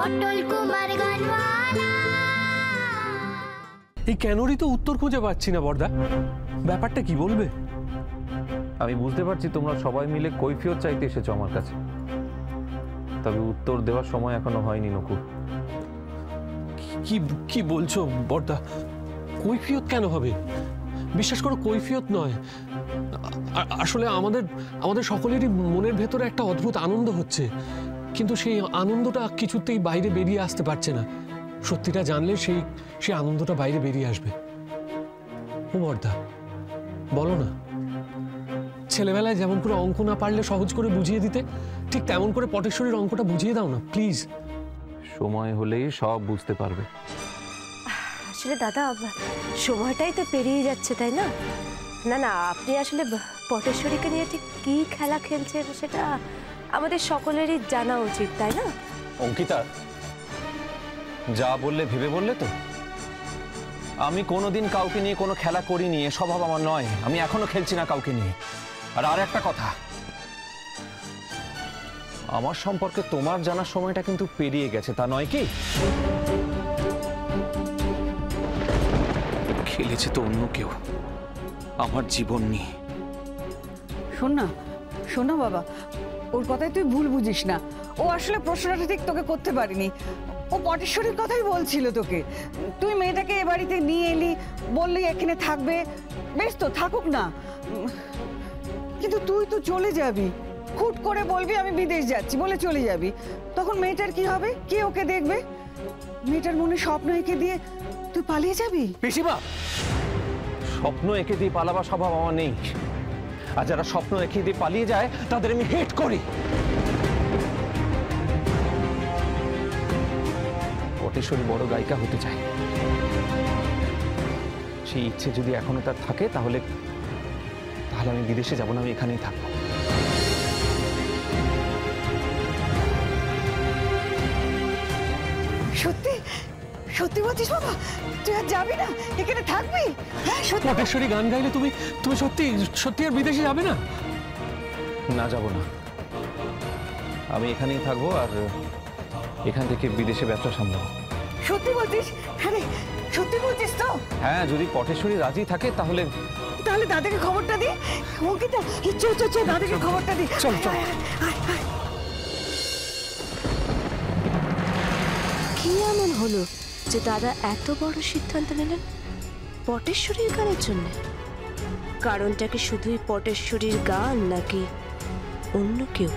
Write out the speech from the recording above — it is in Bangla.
অটল কুমার গানওয়ালা। এই কেনরই তো উত্তর খুঁজে পাচ্ছি না বর্দা, ব্যাপারটা কি বলবে? আমি বুঝতে পারছি তোমরা সবাই মিলে কৈফিয়ত চাইতে এসেছো আমার কাছে, তবে উত্তর দেওয়ার সময় এখনো হয়নি নকুর। কি কি বলছো বর্দা? কৈফিয়ত কেন হবে? বিশ্বাস করো কৈফিয়ত নয়, আসলে আমাদের সকলেরই মনের ভেতরে একটা অদ্ভুত আনন্দ হচ্ছে, কিন্তু সেই আনন্দটা কিছুতেই বাইরে বেরিয়ে আসতে পারছে না। সত্যিটা জানলে সেই আনন্দটা বাইরে বেরিয়ে আসবে। ও বর্দা বলো না, ছেলেবেলায় যেমন করে অঙ্ক না পারলে সহজ করে বুঝিয়ে দিতে, ঠিক তেমন করে পটেশ্বরীর অঙ্কটা বুঝিয়ে দাও না প্লিজ। সময় হলেই সব বুঝতে পারবে। আসলে দাদা সময়টাই তো পেরিয়ে যাচ্ছে, তাই না? না না, আপনি আসলে পটেশ্বরীকে নিয়ে ঠিক কি খেলা খেলছেন সেটা আমাদের সকলেরই জানা উচিত, তাই না? অঙ্কিতা, যা বললে ভেবে বললে তো? আমি কোনোদিন কাউকে নিয়ে কোনো খেলা করিনি, এ স্বভাব আমার নয়। আমি এখনো খেলছি না কাউকে নিয়ে। আর একটা কথা, আমার সম্পর্কে তোমার জানার সময়টা কিন্তু পেরিয়ে গেছে, তা নয় কি? খেলেছে তো অন্য কেউ, আমার জীবন নিয়ে। শোন না বাবা, ওর কথাই তুই ভুল বুঝিস না। ও আসলে প্রশ্নটা ঠিক তোকে করতে পারিনি। ও পটেশ্বরীর কথাই বলছিল তোকে। তুই মেয়েটাকে এ বাড়িতে নিয়ে এলি, বললি এখানে থাকবে, বেশ তো থাকুক না, কিন্তু তুই তো চলে যাবি। হুট করে বলবি আমি বিদেশ যাচ্ছি বলে চলে যাবি, তখন মেয়েটার কি হবে? কে ওকে দেখবে? মেয়েটার মনে স্বপ্ন এঁকে দিয়ে তুই পালিয়ে যাবি? পিসিমা, স্বপ্ন এঁকে দিয়ে পালাবার স্বভাব আমার নেই। আর যারা স্বপ্ন এঁকে দিয়ে পালিয়ে যায় তাদের আমি হেট করি। পটেশ্বরী বড় গায়িকা হতে চায়, সেই ইচ্ছে যদি এখনো তার থাকে তাহলে আমি বিদেশে যাব না, আমি এখানেই থাকবো। সত্যি সত্যি বলছিস বাবা? তুই আর যাবি না, এখানে থাকবি? হ্যাঁ সত্যি? পটেশ্বরী গান গাইলে তুমি সত্যি আর বিদেশে যাবে না? না, যাব না, আমি এখানেই থাকবো আর এখান থেকে বিদেশে ব্যবসা সামলাবো। সত্যি বলছিস? আরে সত্যি বলছিস তো? হ্যাঁ, যদি পটেশ্বরী রাজি থাকে তাহলে দাদাকে খবরটা দি। অঙ্কিতা চল দাদাকে খবরটা দি। চল। কি এমন হলো যে দাদা এত বড় সিদ্ধান্ত নিলেন পটেশ্বরীর গানের জন্য? কারণটা কি শুধুই পটেশ্বরীর গান নাকি অন্য কেউ?